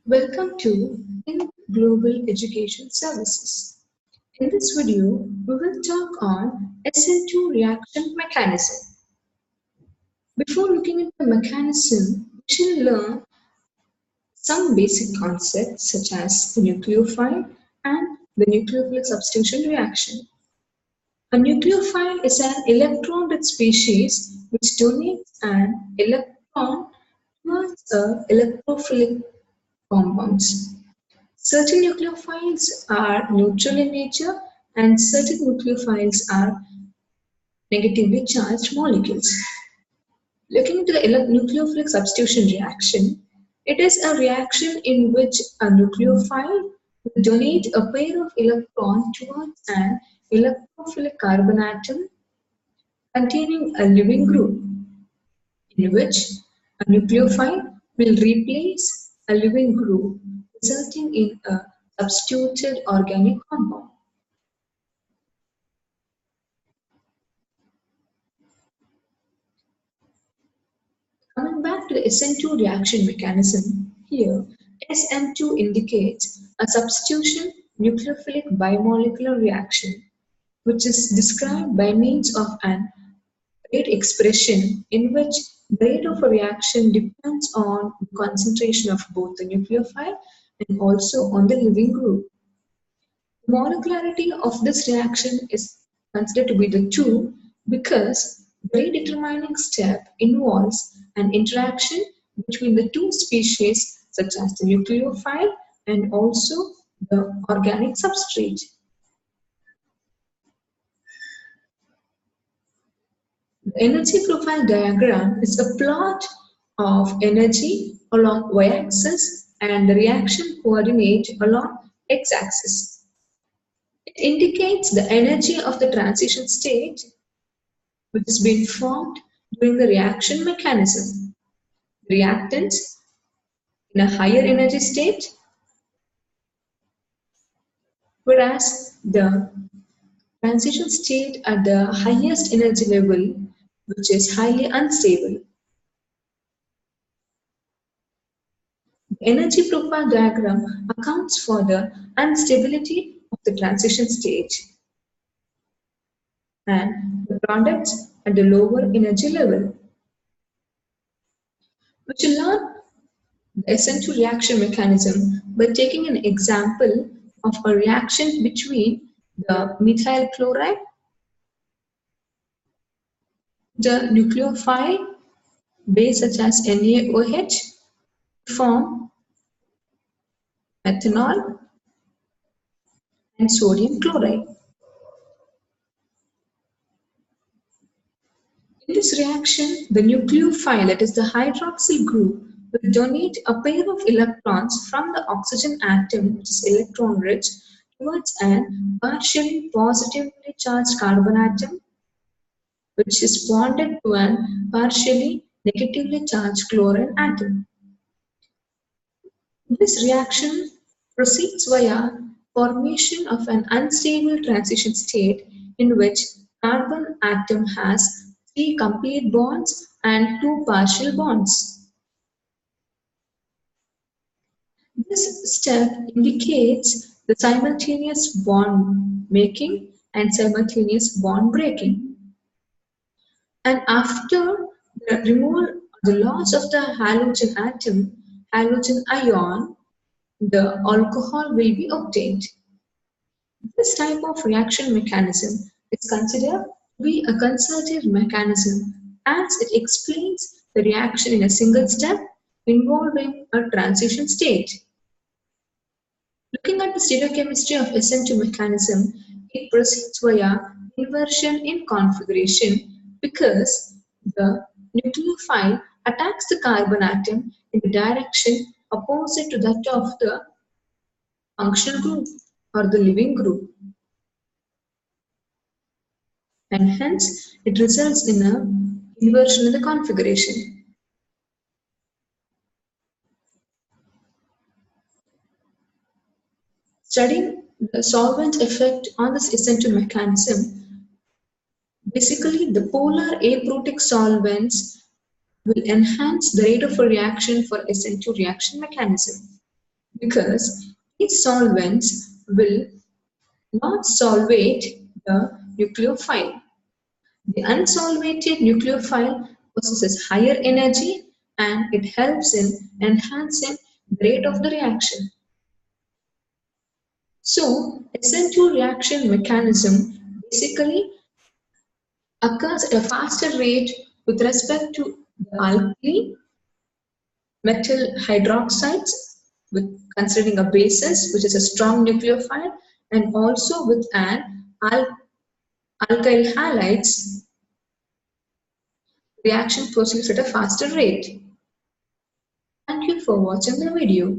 Welcome to In Global Education Services. In this video, we will talk on SN2 reaction mechanism. Before looking at the mechanism, we should learn some basic concepts such as the nucleophile and the nucleophilic substitution reaction. A nucleophile is an electron-rich species which donates an electron towards electrophilic compounds. Certain nucleophiles are neutral in nature and certain nucleophiles are negatively charged molecules. Looking into the nucleophilic substitution reaction, it is a reaction in which a nucleophile will donate a pair of electrons towards an electrophilic carbon atom containing a living group, in which a nucleophile will replace a living group, resulting in a substituted organic compound. Coming back to the SN2 reaction mechanism, here SN2 indicates a substitution nucleophilic bimolecular reaction, which is described by means of an rate expression in which the rate of a reaction depends on the concentration of both the nucleophile and also on the living group. The molecularity of this reaction is considered to be the 2 because the rate determining step involves an interaction between the two species such as the nucleophile and also the organic substrate. The energy profile diagram is a plot of energy along y-axis and the reaction coordinate along x-axis. It indicates the energy of the transition state which has been formed during the reaction mechanism. Reactants in a higher energy state, whereas the transition state at the highest energy level, which is highly unstable. The energy profile diagram accounts for the instability of the transition stage and the products at the lower energy level. We will learn the SN2 reaction mechanism by taking an example of a reaction between the methyl chloride, the nucleophile base such as NaOH form methanol and sodium chloride. In this reaction, the nucleophile, that is the hydroxyl group, will donate a pair of electrons from the oxygen atom, which is electron rich, towards an partially positively charged carbon atom, which is bonded to an partially negatively charged chlorine atom. This reaction proceeds via formation of an unstable transition state in which carbon atom has 3 complete bonds and 2 partial bonds. This step indicates the simultaneous bond making and simultaneous bond breaking. And after the removal, the loss of the halogen atom, halogen ion, the alcohol will be obtained. This type of reaction mechanism is considered to be a conservative mechanism as it explains the reaction in a single step involving a transition state. Looking at the stereochemistry of SN2 mechanism, it proceeds via inversion in configuration because the nucleophile attacks the carbon atom in the direction opposite to that of the functional group or the living group. And hence, it results in an inversion in the configuration. Studying the solvent effect on this SN2 mechanism, basically the polar aprotic solvents will enhance the rate of a reaction for SN2 reaction mechanism. because these solvents will not solvate the nucleophile. The unsolvated nucleophile possesses higher energy and it helps in enhancing the rate of the reaction. So, SN2 reaction mechanism basically occurs at a faster rate with respect to the alkali metal hydroxides with considering a basis which is a strong nucleophile and also with an alkyl halides reaction proceeds at a faster rate. Thank you for watching the video.